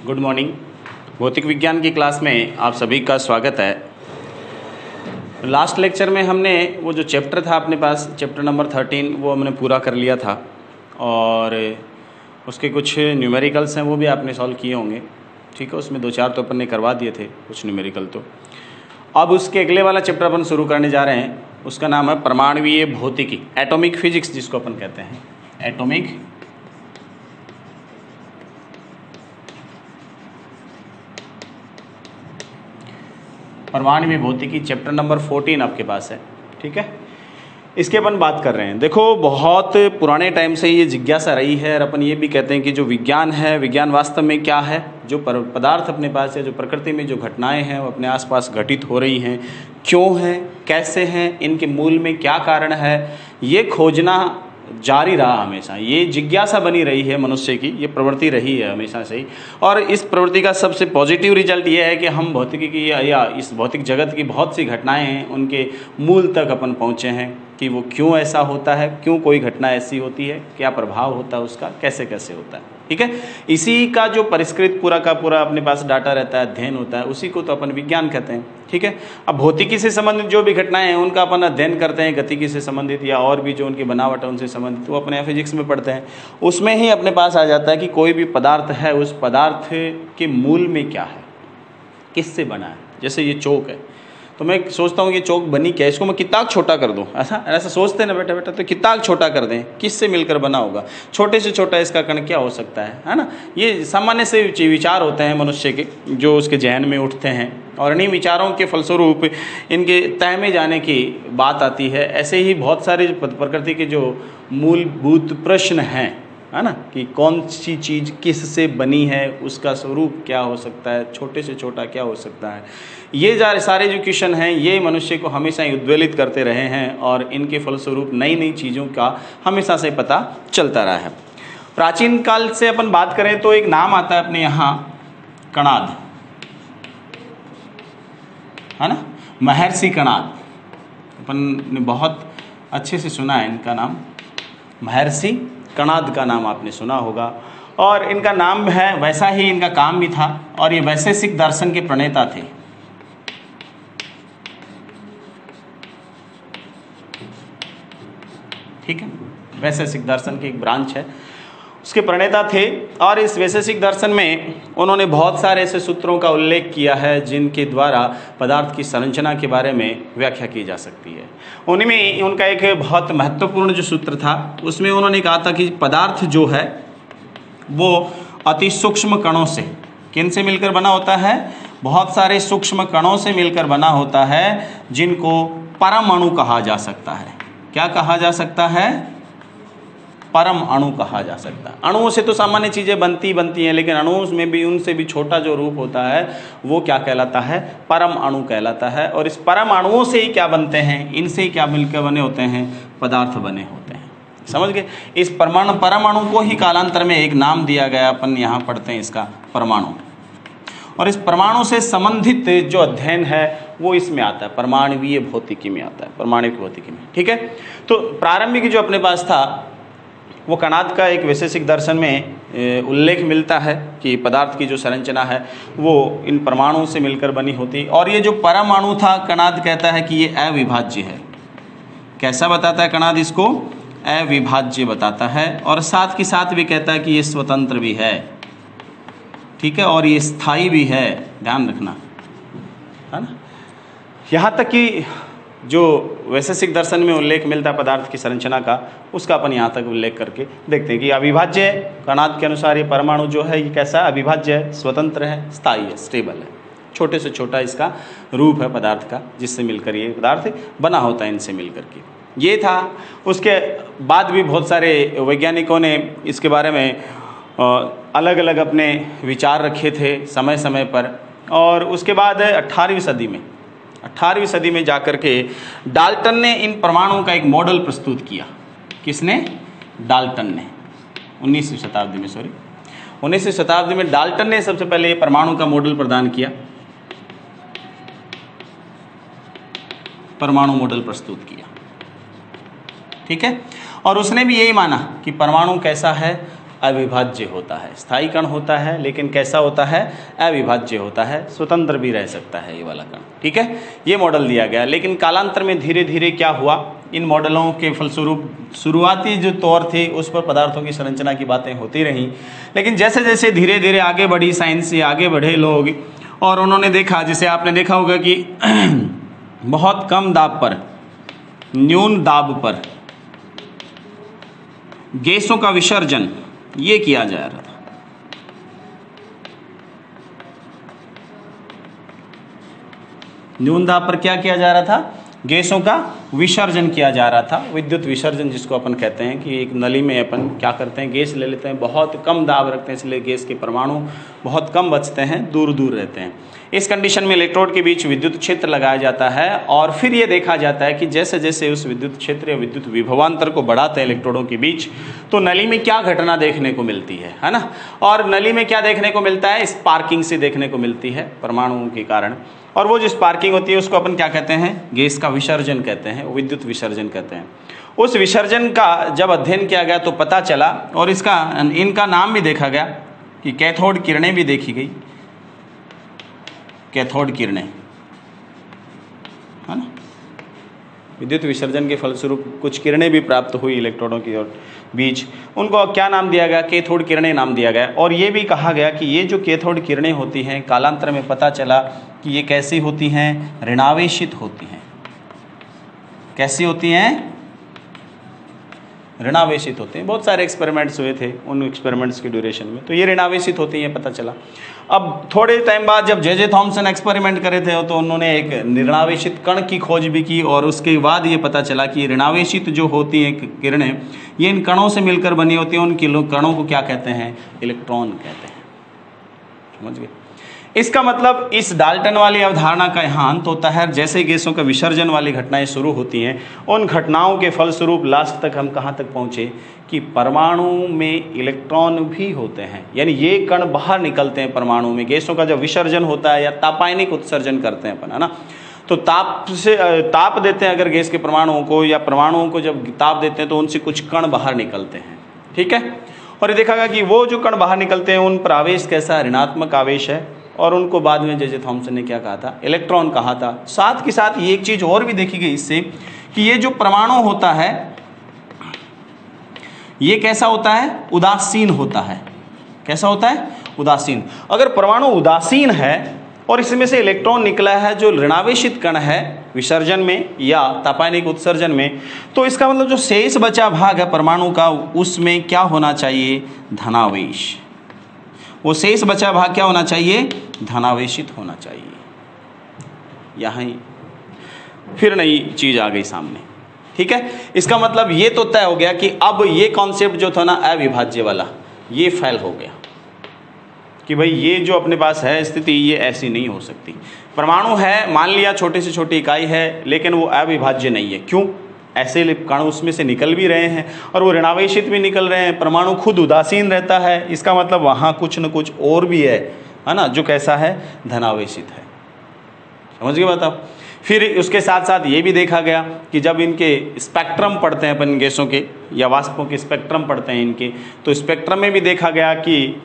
Good morning. भौतिक विज्ञान की क्लास में आप सभी का स्वागत है। लास्ट लेक्चर में हमने वो जो चैप्टर था अपने पास, चैप्टर नंबर 13, वो हमने पूरा कर लिया था और उसके कुछ न्यूमेरिकल्स हैं वो भी आपने सॉल्व किए होंगे। ठीक है, उसमें 2-4 तो अपन ने करवा दिए थे कुछ न्यूमेरिकल। तो अब उसके अगले वाला चैप्टर अपन शुरू करने जा रहे हैं, उसका नाम है परमाणुीय भौतिकी, एटॉमिक फिजिक्स जिसको अपन कहते हैं, एटॉमिक परमाणुीय भौतिकी, चैप्टर नंबर 14 आपके पास है। ठीक है, इसके अपन बात कर रहे हैं। देखो, बहुत पुराने टाइम से ये जिज्ञासा रही है और अपन ये भी कहते हैं कि जो विज्ञान है, विज्ञान वास्तव में क्या है। जो पदार्थ अपने पास है, जो प्रकृति में जो घटनाएं हैं वो अपने आसपास घटित हो रही हैं, क्यों हैं, कैसे हैं, इनके मूल में क्या कारण है, ये खोजना जारी रहा हमेशा। ये जिज्ञासा बनी रही है मनुष्य की, ये प्रवृत्ति रही है हमेशा से ही। और इस प्रवृत्ति का सबसे पॉजिटिव रिजल्ट ये है कि हम भौतिकी की या इस भौतिक जगत की बहुत सी घटनाएं हैं, उनके मूल तक अपन पहुँचे हैं कि वो क्यों ऐसा होता है, क्यों कोई घटना ऐसी होती है, क्या प्रभाव होता है उसका, कैसे कैसे होता है। ठीक है, इसी का जो परिष्कृत पूरा का पूरा अपने पास डाटा रहता है, अध्ययन होता है, उसी को तो अपन विज्ञान कहते हैं। ठीक है, अब भौतिकी से संबंधित जो भी घटनाएं हैं उनका अपन अध्ययन करते हैं, गतिकी से संबंधित या और भी जो उनकी बनावट है उनसे संबंधित, वो अपने फिजिक्स में पढ़ते हैं। उसमें ही अपने पास आ जाता है कि कोई भी पदार्थ है, उस पदार्थ के मूल में क्या है, किससे बना है। जैसे ये चौक है, तो मैं सोचता हूँ कि चौक बनी क्या, इसको मैं कितना छोटा कर दूँ, ऐसा सोचते हैं ना बैठे बैठे, तो कितना छोटा कर दें, किससे मिलकर बना होगा, छोटे से छोटा इसका कण क्या हो सकता है ना। ये सामान्य से विचार होते हैं मनुष्य के, जो उसके जहन में उठते हैं और इन्हीं विचारों के फलस्वरूप इनके तय में जाने की बात आती है। ऐसे ही बहुत सारे प्रकृति के जो मूलभूत प्रश्न हैं, है ना, कि कौन सी चीज़ किस से बनी है, उसका स्वरूप क्या हो सकता है, छोटे से छोटा क्या हो सकता है, ये सारे जो क्वेश्चन हैं ये मनुष्य को हमेशा ही उद्वेलित करते रहे हैं और इनके फलस्वरूप नई नई चीज़ों का हमेशा से पता चलता रहा है। प्राचीन काल से अपन बात करें तो एक नाम आता है अपने यहाँ, कणाद, है ना, महर्षि कणाद। अपन ने बहुत अच्छे से सुना है इनका नाम, महर्षि कणाद का नाम आपने सुना होगा। और इनका नाम है, वैसा ही इनका काम भी था, और ये वैशेषिक दर्शन के प्रणेता थे। ठीक है, वैशेषिक दर्शन की एक ब्रांच है, उसके प्रणेता थे। और इस वैशेषिक दर्शन में उन्होंने बहुत सारे ऐसे सूत्रों का उल्लेख किया है जिनके द्वारा पदार्थ की संरचना के बारे में व्याख्या की जा सकती है। उन्हीं में उनका एक बहुत महत्वपूर्ण जो सूत्र था, उसमें उन्होंने कहा था कि पदार्थ जो है वो अति सूक्ष्म कणों से, किन से मिलकर बना होता है, बहुत सारे सूक्ष्म कणों से मिलकर बना होता है, जिनको परमाणु कहा जा सकता है। क्या कहा जा सकता है? परम अणु कहा जा सकता है। अणुओं से तो सामान्य चीज़ें बनती हैं, लेकिन अणुओं में भी उनसे भी छोटा जो रूप होता है वो क्या कहलाता है? परम अणु कहलाता है। और इस परम अणुओं से ही क्या बनते हैं, इनसे ही क्या मिलकर बने होते हैं? पदार्थ बने होते हैं। समझ गए? इस परम अणु को ही कालांतर में एक नाम दिया गया, अपन यहाँ पढ़ते हैं इसका, परमाणु। और इस परमाणु से संबंधित जो अध्ययन है वो इसमें आता है, परमाणुीय भौतिकी में आता है, परमाणुिक भौतिकी में। ठीक है, तो प्रारंभिक जो अपने पास था वो कणाद का एक वैशेषिक दर्शन में उल्लेख मिलता है कि पदार्थ की जो संरचना है वो इन परमाणुओं से मिलकर बनी होती। और ये जो परमाणु था, कणाद कहता है कि ये अविभाज्य है। कैसा बताता है कणाद इसको? अविभाज्य बताता है। और साथ के साथ भी कहता है कि ये स्वतंत्र भी है। ठीक है, और ये स्थायी भी है, ध्यान रखना, है ना। यहाँ तक कि जो वैशेषिक दर्शन में उल्लेख मिलता है पदार्थ की संरचना का, उसका अपन यहाँ तक उल्लेख करके देखते हैं कि अविभाज्य है। कणाद के अनुसार ये परमाणु जो है ये कैसा है? अविभाज्य है, स्वतंत्र है, स्थायी है, स्टेबल है, छोटे से छोटा इसका रूप है पदार्थ का, जिससे मिलकर ये पदार्थ बना होता है, इनसे मिलकर के। ये था। उसके बाद भी बहुत सारे वैज्ञानिकों ने इसके बारे में अलग अलग अपने विचार रखे थे समय समय पर। और उसके बाद 18वीं सदी में जाकर के डाल्टन ने इन परमाणुओं का एक मॉडल प्रस्तुत किया। किसने? डाल्टन ने। 19वीं शताब्दी में डाल्टन ने सबसे पहले ये परमाणु का मॉडल प्रदान किया, परमाणु मॉडल प्रस्तुत किया। ठीक है, और उसने भी यही माना कि परमाणु कैसा है? अविभाज्य होता है। स्थायी कण होता है लेकिन कैसा होता है, अविभाज्य होता है, स्वतंत्र भी रह सकता है ये वाला कण, ठीक है। ये मॉडल दिया गया, लेकिन कालांतर में धीरे धीरे क्या हुआ, इन मॉडलों के फलस्वरूप शुरुआती जो तौर थे उस पर पदार्थों की संरचना की बातें होती रहीं, लेकिन जैसे जैसे धीरे धीरे आगे बढ़ी साइंस, से आगे बढ़े लोग, और उन्होंने देखा, जिसे आपने देखा होगा कि बहुत कम दाब पर, न्यून दाब पर गैसों का विसर्जन ये किया जा रहा था। न्यून दाब पर क्या किया जा रहा था, गैसों का विसर्जन किया जा रहा था। विद्युत विसर्जन जिसको अपन कहते हैं कि एक नली में अपन क्या करते हैं, गैस ले लेते हैं, बहुत कम दाब रखते हैं, इसलिए गैस के परमाणु बहुत कम बचते हैं, दूर दूर रहते हैं। इस कंडीशन में इलेक्ट्रोड के बीच विद्युत क्षेत्र लगाया जाता है और फिर ये देखा जाता है कि जैसे जैसे उस विद्युत क्षेत्र या विद्युत विभवांतर को बढ़ाते हैं इलेक्ट्रोडों के बीच, तो नली में क्या घटना देखने को मिलती है ना। और नली में क्या देखने को मिलता है, स्पार्किंग से देखने को मिलती है परमाणुओं के कारण। और वो जो स्पार्किंग होती है उसको अपन क्या कहते हैं, गैस का विसर्जन कहते हैं, विद्युत विसर्जन कहते हैं। उस विसर्जन का जब अध्ययन किया गया तो पता चला, और इनका नाम भी देखा गया कि कैथोड किरणें भी देखी गई, कैथोड किरणें, है ना। विद्युत विसर्जन के फलस्वरूप कुछ किरणें भी प्राप्त हुई इलेक्ट्रोडों की और बीच, उनको क्या नाम दिया गया, कैथोड किरणें नाम दिया गया। और ये भी कहा गया कि ये जो कैथोड किरणें होती हैं, कालांतर में पता चला कि ये कैसी होती हैं, ऋणावेशित होती हैं। कैसी होती हैं, ऋणावेशित होते हैं। बहुत सारे एक्सपेरिमेंट्स हुए थे, उन एक्सपेरिमेंट्स की ड्यूरेशन में तो ये ऋणावेशित होती हैं, पता चला। अब थोड़े टाइम बाद जब जे थॉमसन एक्सपेरिमेंट करे थे तो उन्होंने एक ऋणावेशित कण की खोज भी की, और उसके बाद ये पता चला कि ऋणावेशित जो होती हैं किरणें, ये इन कणों से मिलकर बनी होती हैं। उन कणों को क्या कहते हैं, इलेक्ट्रॉन कहते हैं। समझ गए। इसका मतलब इस डाल्टन वाली अवधारणा का यहाँ अंत होता है। जैसे गैसों का विसर्जन वाली घटनाएं शुरू होती हैं, उन घटनाओं के फलस्वरूप लास्ट तक हम कहाँ तक पहुँचे कि परमाणु में इलेक्ट्रॉन भी होते हैं, यानी ये कण बाहर निकलते हैं परमाणु में। गैसों का जब विसर्जन होता है या तापायनिक उत्सर्जन करते हैं अपन, है ना, तो ताप देते हैं अगर गैस के परमाणुओं को, या परमाणुओं को जब ताप देते हैं तो उनसे कुछ कण बाहर निकलते हैं, ठीक है। और ये देखा गया कि वो जो कण बाहर निकलते हैं उन पर आवेश कैसा, ऋणात्मक आवेश है, और उनको बाद में जे थॉमसन ने क्या कहा था, इलेक्ट्रॉन कहा था। साथ के साथ ये एक चीज और भी देखी गई इससे कि ये जो परमाणु होता है ये कैसा होता है, उदासीन होता है। कैसा होता है, उदासीन। अगर परमाणु उदासीन है और इसमें से इलेक्ट्रॉन निकला है जो ऋणावेशित कण है विसर्जन में या तापायनिक उत्सर्जन में, तो इसका मतलब जो शेष बचा भाग है परमाणु का, उसमें क्या होना चाहिए, धनावेश। वो शेष बचा भाग क्या होना चाहिए, धनावेशित होना चाहिए। यहाँ फिर नई चीज आ गई सामने, ठीक है। इसका मतलब ये तो तय हो गया कि अब ये कॉन्सेप्ट जो था ना अविभाज्य वाला, ये फेल हो गया कि भाई ये जो अपने पास है स्थिति, ये ऐसी नहीं हो सकती। परमाणु है, मान लिया छोटे से छोटी इकाई है, लेकिन वो अविभाज्य नहीं है। क्यों, ऐसे कण उसमें से निकल भी रहे हैं और वो ऋणावेशित भी निकल रहे हैं, परमाणु खुद उदासीन रहता है, इसका मतलब वहाँ कुछ न कुछ और भी है ना, जो कैसा है, धनावेशित है। समझ गए बात आप। फिर उसके साथ साथ ये भी देखा गया कि जब इनके स्पेक्ट्रम पढ़ते हैं अपन गैसों के या वाष्पों के स्पेक्ट्रम पढ़ते हैं इनके, तो स्पेक्ट्रम में भी देखा गया कि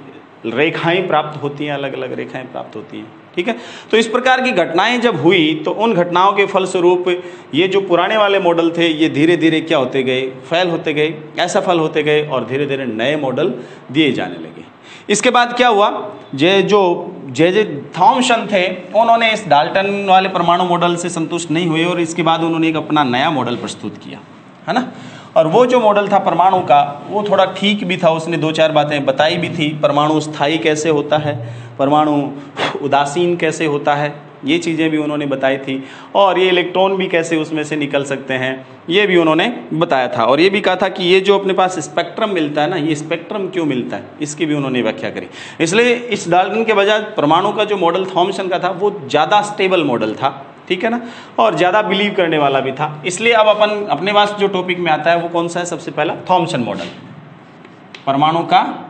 रेखाएं प्राप्त होती हैं, अलग अलग रेखाएं प्राप्त होती हैं, ठीक है। तो इस प्रकार की घटनाएं जब हुई तो उन घटनाओं के फलस्वरूप ये जो पुराने वाले मॉडल थे ये धीरे धीरे क्या होते गए, फेल होते गए, असफल होते गए, और धीरे धीरे नए मॉडल दिए जाने लगे। इसके बाद क्या हुआ, जे थॉमसन थे उन्होंने इस डाल्टन वाले परमाणु मॉडल से संतुष्ट नहीं हुए और इसके बाद उन्होंने एक अपना नया मॉडल प्रस्तुत किया, है ना। और वो जो मॉडल था परमाणु का, वो थोड़ा ठीक भी था, उसने दो चार बातें बताई भी थी। परमाणु स्थायी कैसे होता है, परमाणु उदासीन कैसे होता है, ये चीज़ें भी उन्होंने बताई थी, और ये इलेक्ट्रॉन भी कैसे उसमें से निकल सकते हैं, ये भी उन्होंने बताया था। और ये भी कहा था कि ये जो अपने पास स्पेक्ट्रम मिलता है ना, ये स्पेक्ट्रम क्यों मिलता है, इसकी भी उन्होंने व्याख्या करी। इसलिए इस डाल्टन के बजाय परमाणु का जो मॉडल थॉमसन का था वो ज़्यादा स्टेबल मॉडल था, ठीक है ना, और ज़्यादा बिलीव करने वाला भी था। इसलिए अब अपन अपने पास जो टॉपिक में आता है वो कौन सा है, सबसे पहला थॉमसन मॉडल, परमाणु का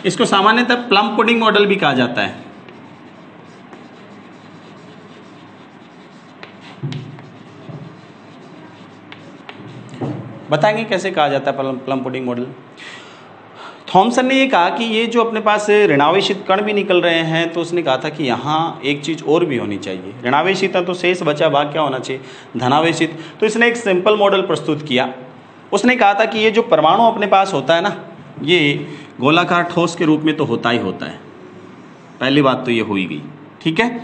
इसको सामान्यतः प्लम पुडिंग मॉडल भी कहा जाता है। बताएंगे कैसे कहा जाता है प्लम पुडिंग मॉडल। थॉमसन ने ये कहा कि ये जो अपने पास ऋणावेशित कण भी निकल रहे हैं, तो उसने कहा था कि यहाँ एक चीज़ और भी होनी चाहिए। ऋणावेशित है तो शेष बचा भाग क्या होना चाहिए, धनावेशित। तो इसने एक सिंपल मॉडल प्रस्तुत किया। उसने कहा था कि ये जो परमाणु अपने पास होता है ना, ये गोलाकार ठोस के रूप में तो होता ही होता है। पहली बात तो ये हुई गई, ठीक है।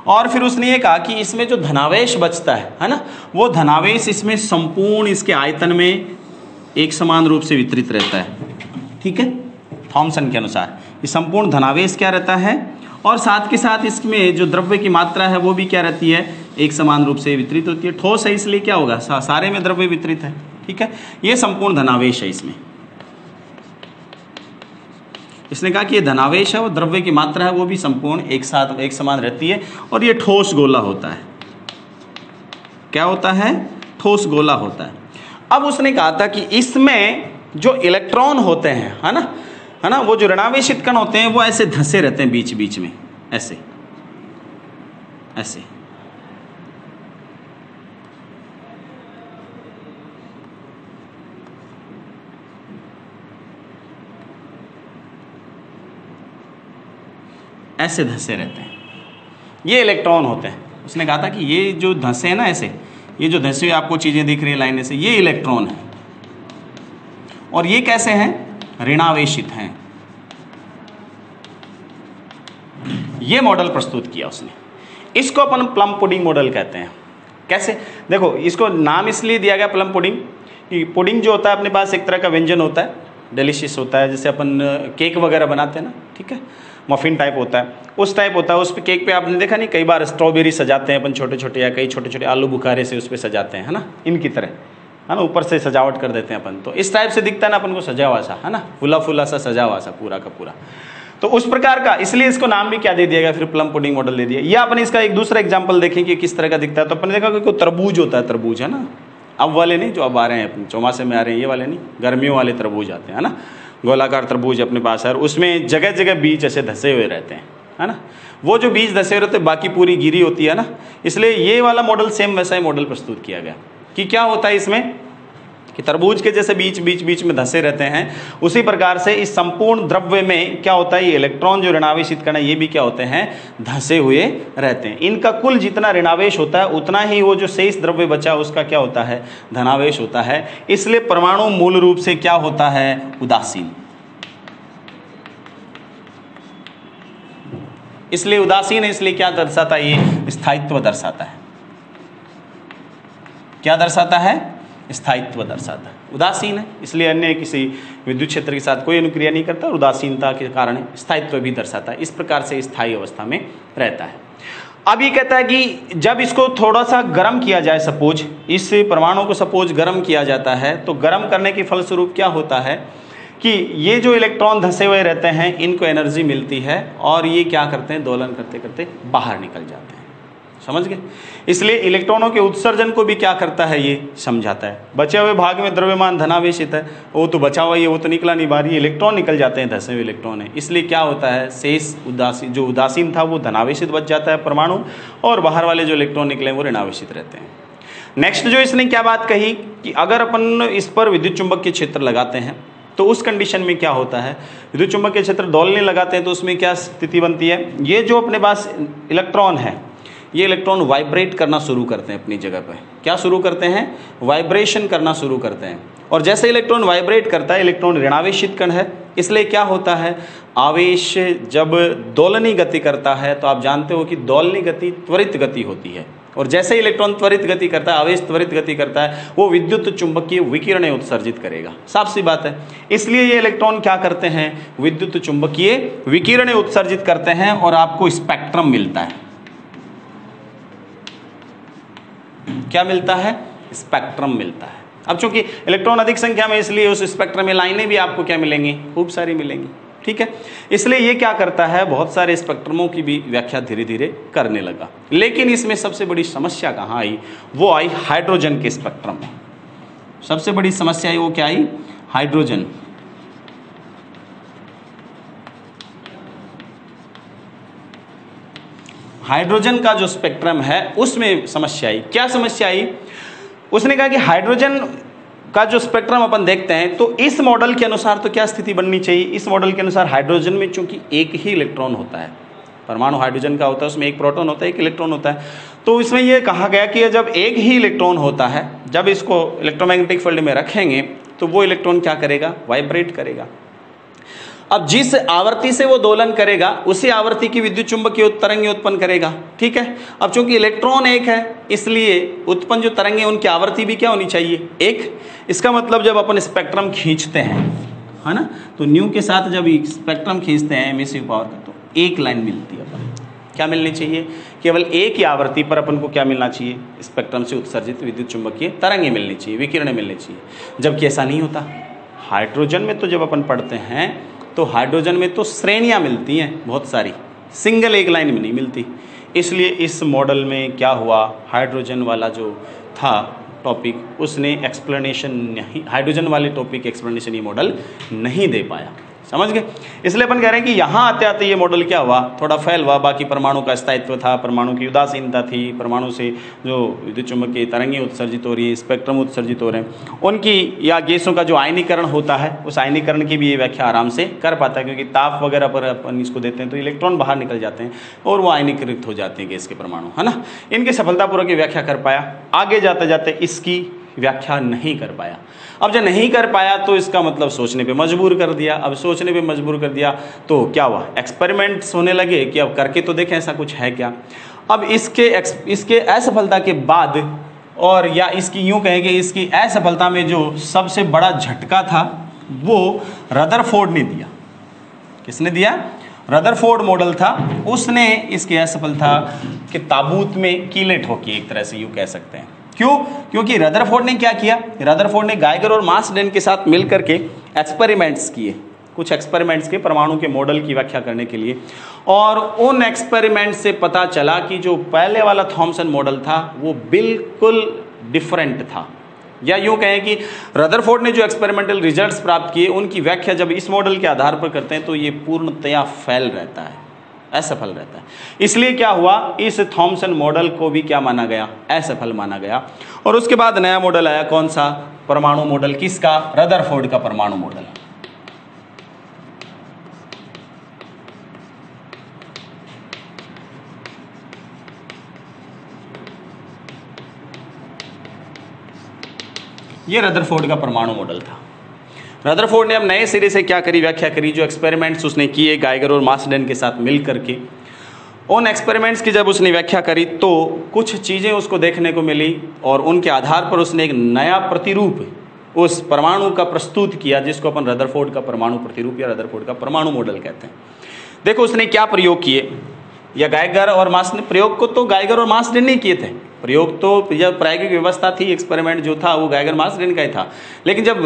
और फिर उसने ये कहा कि इसमें जो धनावेश बचता है ना, वो धनावेश इसमें संपूर्ण इसके आयतन में एक समान रूप से वितरित रहता है, ठीक है। थॉमसन के अनुसार ये संपूर्ण धनावेश क्या रहता है, और साथ के साथ इसमें जो द्रव्य की मात्रा है वो भी क्या रहती है, एक समान रूप से वितरित होती है। ठोस है इसलिए क्या होगा, सारे में द्रव्य वितरित है, ठीक है। ये संपूर्ण धनावेश है। इसने कहा कि ये धनावेश है, वो द्रव्य की मात्रा है वो भी संपूर्ण एक समान रहती है, और ये ठोस गोला होता है। क्या होता है, ठोस गोला होता है। अब उसने कहा था कि इसमें जो इलेक्ट्रॉन होते हैं, है ना, वो जो ऋणावेशित कण होते हैं वो ऐसे धंसे रहते हैं बीच बीच में, ऐसे ऐसे। ऐसे धंसे रहते हैं, ये इलेक्ट्रॉन होते हैं। उसने कहा था कि ये जो धंसे हैं ना ऐसे, ये जो धंसे आपको चीजें दिख रही है लाइन से, ये इलेक्ट्रॉन है। और ये कैसे हैं, ऋणावेशित हैं। ये मॉडल प्रस्तुत किया उसने। इसको अपन प्लम पुडिंग मॉडल कहते हैं। कैसे, देखो इसको नाम इसलिए दिया गया प्लम पुडिंग कि पुडिंग जो होता है अपने पास एक तरह का व्यंजन होता है, डिलीशियस होता है, जैसे अपन केक वगैरह बनाते हैं ना, ठीक है, मफिन टाइप होता है, उस टाइप होता है। उस पे केक पे आपने देखा नहीं, कई बार स्ट्रॉबेरी सजाते हैं अपन छोटे छोटे, या कई छोटे छोटे आलू बुखारे से उस पे सजाते हैं, है ना, इनकी तरह, है ना, ऊपर से सजावट कर देते हैं अपन, तो इस टाइप से दिखता है ना अपन को, सजा हुआ सा, है ना, फुला फुला सा सजा हुआ सा पूरा का पूरा। तो उस प्रकार का, इसलिए इसको नाम भी क्या दे दिया गया, फिर प्लम पुडिंग मॉडल दे दिया। या अपन इसका एक दूसरा एग्जांपल देखें कि किस तरह का दिखता है। तो अपन ने देखा कि कोई तरबूज होता है, तरबूज, है ना, अब वाले नहीं जो अब आ रहे हैं अपने चौमासे में आ रहे हैं, ये वाले नहीं, गर्मियों वाले तरबूज आते हैं, है ना, गोलाकार तरबूज अपने पास है, और उसमें जगह जगह बीज ऐसे धसे हुए रहते हैं, है ना। वो जो बीज धसे हुए रहते हैं, बाकी पूरी गिरी होती है ना। इसलिए ये वाला मॉडल सेम वैसा ही मॉडल प्रस्तुत किया गया कि क्या होता है इसमें, कि तरबूज के जैसे बीच में धंसे रहते हैं, उसी प्रकार से इस संपूर्ण द्रव्य में क्या होता है, ये इलेक्ट्रॉन जो ऋणावेशित कण है ये भी क्या होते हैं, धंसे हुए रहते हैं। इनका कुल जितना ऋणावेश होता है उतना ही वो जो शेष द्रव्य बचा उसका क्या होता है, धनावेश होता है। इसलिए परमाणु मूल रूप से क्या होता है, उदासीन। इसलिए उदासीन है, इसलिए क्या दर्शाता है, ये स्थायित्व दर्शाता है। क्या दर्शाता है, स्थायित्व दर्शाता है। उदासीन है इसलिए अन्य किसी विद्युत क्षेत्र के साथ कोई अनुक्रिया नहीं करता, और उदासीनता के कारण स्थायित्व भी दर्शाता है। इस प्रकार से स्थायी अवस्था में रहता है। अब ये कहता है कि जब इसको थोड़ा सा गर्म किया जाए, सपोज इस परमाणु को सपोज गर्म किया जाता है, तो गर्म करने के फलस्वरूप क्या होता है कि ये जो इलेक्ट्रॉन धंसे हुए रहते हैं इनको एनर्जी मिलती है, और ये क्या करते हैं, दोलन करते करते बाहर निकल जाते हैं। समझ गए। इसलिए इलेक्ट्रॉनों के उत्सर्जन को भी क्या करता है, ये समझाता है। बचे हुए भाग में द्रव्यमान धनावेशित है, वो तो बचा हुआ है, वो तो निकला नहीं बाहर, ये इलेक्ट्रॉन निकल जाते हैं, धंसे हुए इलेक्ट्रॉन है। इसलिए क्या होता है, शेष उदासीन, जो उदासीन था वो धनावेशित बच जाता है परमाणु, और बाहर वाले जो इलेक्ट्रॉन निकले वो ऋणावेशित रहते हैं। नेक्स्ट जो इसने क्या बात कही कि अगर अपन इस पर विद्युत चुंबकीय क्षेत्र लगाते हैं तो उस कंडीशन में क्या होता है, विद्युत चुंबकीय क्षेत्र दोलने लगाते हैं तो उसमें क्या स्थिति बनती है, ये जो अपने पास इलेक्ट्रॉन है, ये इलेक्ट्रॉन वाइब्रेट करना शुरू करते हैं अपनी जगह पर। क्या शुरू करते हैं, वाइब्रेशन करना शुरू करते हैं। और जैसे इलेक्ट्रॉन वाइब्रेट करता है, इलेक्ट्रॉन ऋणावेशित कण है, इसलिए क्या होता है, आवेश जब दोलनी गति करता है तो आप जानते हो कि दोलनी गति त्वरित गति होती है, और जैसे इलेक्ट्रॉन त्वरित गति करता है, आवेश त्वरित गति करता है, वो विद्युत चुंबकीय विकिरणें उत्सर्जित करेगा। साफ सी बात है। इसलिए ये इलेक्ट्रॉन क्या करते हैं, विद्युत चुंबकीय विकिरणें उत्सर्जित करते हैं, और आपको स्पेक्ट्रम मिलता है। क्या मिलता है, स्पेक्ट्रम मिलता है। अब चूंकि इलेक्ट्रॉन अधिक संख्या में, इसलिए उस स्पेक्ट्रम में लाइनें भी आपको क्या मिलेंगी, खूब सारी मिलेंगी, ठीक है। इसलिए ये क्या करता है, बहुत सारे स्पेक्ट्रमों की भी व्याख्या धीरे धीरे करने लगा। लेकिन इसमें सबसे बड़ी समस्या कहाँ आई, वो आई हाइड्रोजन के स्पेक्ट्रम में। सबसे बड़ी समस्या आई वो क्या आई, हाइड्रोजन। हाइड्रोजन का जो स्पेक्ट्रम है उसमें समस्या आई। क्या समस्या आई, उसने कहा कि हाइड्रोजन का जो स्पेक्ट्रम अपन देखते हैं, तो इस मॉडल के अनुसार तो क्या स्थिति बननी चाहिए? इस मॉडल के अनुसार हाइड्रोजन में चूंकि एक ही इलेक्ट्रॉन होता है, परमाणु हाइड्रोजन का होता है, उसमें एक प्रोटॉन होता है, एक इलेक्ट्रॉन होता है, तो इसमें यह कहा गया कि जब एक ही इलेक्ट्रॉन होता है, जब इसको इलेक्ट्रोमैग्नेटिक फील्ड में रखेंगे तो वो इलेक्ट्रॉन क्या करेगा? वाइब्रेट करेगा। अब जिस आवर्ती से वो दोलन करेगा उसी आवर्ती की विद्युत चुंबकीय तरंगें उत्पन्न करेगा। ठीक है, अब चूंकि इलेक्ट्रॉन एक है इसलिए उत्पन्न जो तरंगें उनकी आवर्ती भी क्या होनी चाहिए? एक। इसका मतलब जब अपन स्पेक्ट्रम खींचते हैं, है ना, तो न्यू के साथ जब स्पेक्ट्रम खींचते हैं एमिसिव पावर का, तो एक लाइन मिलती है अपन, क्या मिलनी चाहिए? केवल एक ही आवर्ती पर अपन को क्या मिलना चाहिए? स्पेक्ट्रम से उत्सर्जित विद्युत चुंबकीय तरंगें मिलनी चाहिए, विकिरण मिलनी चाहिए, जबकि ऐसा नहीं होता। हाइड्रोजन में तो जब अपन पढ़ते हैं तो हाइड्रोजन में तो श्रेणियां मिलती हैं बहुत सारी, सिंगल एक लाइन में नहीं मिलती। इसलिए इस मॉडल में क्या हुआ, हाइड्रोजन वाला जो था टॉपिक उसने एक्सप्लेनेशन नहीं, हाइड्रोजन वाले टॉपिक एक्सप्लेनेशन ये मॉडल नहीं दे पाया। समझ गए? इसलिए अपन कह रहे हैं कि यहाँ आते आते ये मॉडल क्या हुआ, थोड़ा फेल हुआ। बाकी परमाणु का स्थायित्व था, परमाणु की उदासीनता थी, परमाणु से जो विद्युत चुंबकीय तरंगें उत्सर्जित हो रही है, स्पेक्ट्रम उत्सर्जित हो रहे हैं, उनकी या गैसों का जो आयनीकरण होता है उस आयनीकरण की भी ये व्याख्या आराम से कर पाता है, क्योंकि ताप वगैरह पर अपन इसको देते हैं तो इलेक्ट्रॉन बाहर निकल जाते हैं और वो आयनीकृत हो जाते हैं गैस के परमाणु, है ना। इनकी सफलतापूर्वक ये व्याख्या कर पाया। आगे जाते जाते इसकी व्याख्या नहीं कर पाया। अब जब नहीं कर पाया तो इसका मतलब सोचने पे मजबूर कर दिया। अब सोचने पे मजबूर कर दिया तो क्या हुआ, एक्सपेरिमेंट्स होने लगे कि अब करके तो देखें ऐसा कुछ है क्या। अब इसके असफलता के बाद, और या इसकी यूं कहें कि इसकी असफलता में जो सबसे बड़ा झटका था वो रदरफोर्ड ने दिया। किसने दिया? रदरफोर्ड मॉडल था, उसने इसकी असफलता के ताबूत में कीलें ठोकी, एक तरह से यूं कह सकते हैं। क्यों? क्योंकि रदरफोर्ड ने क्या किया, रदरफोर्ड ने गाइगर और मार्सडेन के साथ मिलकर के एक्सपेरिमेंट्स किए, कुछ एक्सपेरिमेंट्स के परमाणु के मॉडल की व्याख्या करने के लिए, और उन एक्सपेरिमेंट्स से पता चला कि जो पहले वाला थॉमसन मॉडल था वो बिल्कुल डिफरेंट था। या यूं कहें कि रदरफोर्ड ने जो एक्सपेरिमेंटल रिजल्ट्स प्राप्त किए उनकी व्याख्या जब इस मॉडल के आधार पर करते हैं तो ये पूर्णतया फेल रहता है, असफल रहता है। इसलिए क्या हुआ, इस थॉमसन मॉडल को भी क्या माना गया, असफल माना गया। और उसके बाद नया मॉडल आया, कौन सा? परमाणु मॉडल। किसका? रदरफोर्ड का परमाणु मॉडल। ये रदरफोर्ड का परमाणु मॉडल था। रदरफोर्ड ने अब नए सिरे से क्या करी, व्याख्या करी, जो एक्सपेरिमेंट्स उसने किए गाइगर और मार्सडेन के साथ मिल करके, उन एक्सपेरिमेंट्स की जब उसने व्याख्या करी तो कुछ चीज़ें उसको देखने को मिली और उनके आधार पर उसने एक नया प्रतिरूप उस परमाणु का प्रस्तुत किया, जिसको अपन रदरफोर्ड का परमाणु प्रतिरूप या रदरफोर्ड का परमाणु मॉडल कहते हैं। देखो उसने क्या प्रयोग किए, या गाइगर और मार्सडेन, प्रयोग को तो गाइगर और मार्सडेन नहीं किए थे, प्रयोग तो जब प्रायोगिक व्यवस्था थी, एक्सपेरिमेंट जो था वो गाइगर मार्सडेन का ही था। लेकिन जब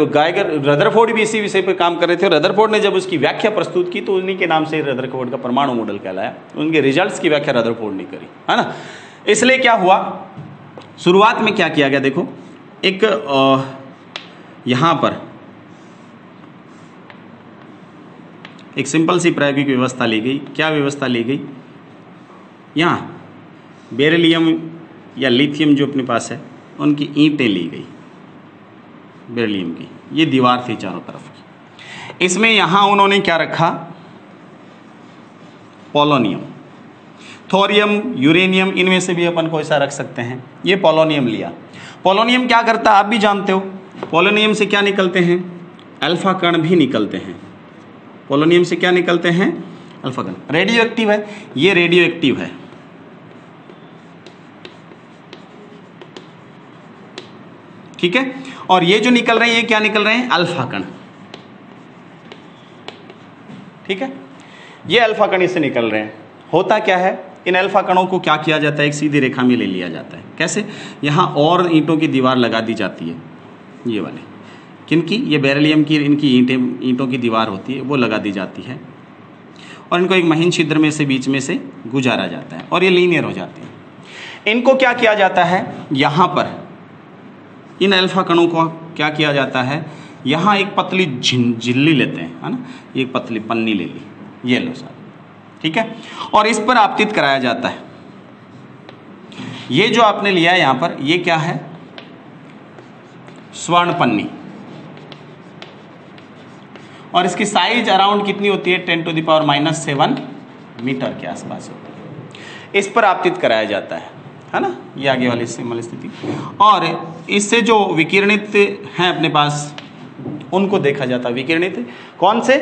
रदरफोर्ड भी इसी विषय पर काम कर रहे थे, रदरफोर्ड ने जब उसकी व्याख्या प्रस्तुत की तो उन्हीं के नाम से रदरफोर्ड का परमाणु मॉडल कहलाया। उनके रिजल्ट्स की व्याख्या रदरफोर्ड ने करी, है ना। इसलिए क्या हुआ, शुरुआत में क्या किया गया, देखो एक यहाँ पर एक सिंपल सी प्रायोगिक व्यवस्था ली गई। क्या व्यवस्था ली गई, यहाँ बेरिलियम या लिथियम जो अपने पास है उनकी ईंटें ली गई, बेरिलियम की, ये दीवार थी चारों तरफ की। इसमें यहाँ उन्होंने क्या रखा, पोलोनियम, थोरियम, यूरेनियम, इनमें से भी अपन को ऐसा रख सकते हैं। ये पोलोनियम लिया। पोलोनियम क्या करता है आप भी जानते हो, पोलोनियम से क्या निकलते हैं, अल्फा कण भी निकलते हैं। पोलोनियम से क्या निकलते हैं, अल्फा कण। रेडियो एक्टिव है, ये रेडियो एक्टिव है, ठीक है। और ये जो निकल रहे हैं ये क्या निकल रहे हैं, अल्फा कण, ठीक है। ये अल्फा कण इससे निकल रहे हैं। होता क्या है, इन अल्फा कणों को क्या किया जाता है, एक सीधी रेखा में ले लिया जाता है। कैसे, यहाँ और ईंटों की दीवार लगा दी जाती है, ये वाले किनकी, ये बेरिलियम की इनकी ईंटों की दीवार होती है, वो लगा दी जाती है और इनको एक महीन छिद्र में से बीच में से गुजारा जाता है और ये लीनियर हो जाते हैं। इनको क्या किया जाता है, यहाँ पर इन अल्फा कणों को क्या किया जाता है, यहाँ एक पतली झिल्ली लेते हैं, है ना, एक पतली पन्नी ले ली, ये लो साहब, ठीक है, और इस पर आपतित कराया जाता है। ये जो आपने लिया है यहाँ पर, ये क्या है, स्वर्ण पन्नी, और इसकी साइज अराउंड कितनी होती है 10⁻⁻7 मीटर के आसपास होती है। इस पर आपतित कराया जाता है ना, ये आगे वाली सिंबल स्थिति। और इससे जो विकिरणित हैं अपने पास उनको देखा जाता है। विकिरणित कौन से?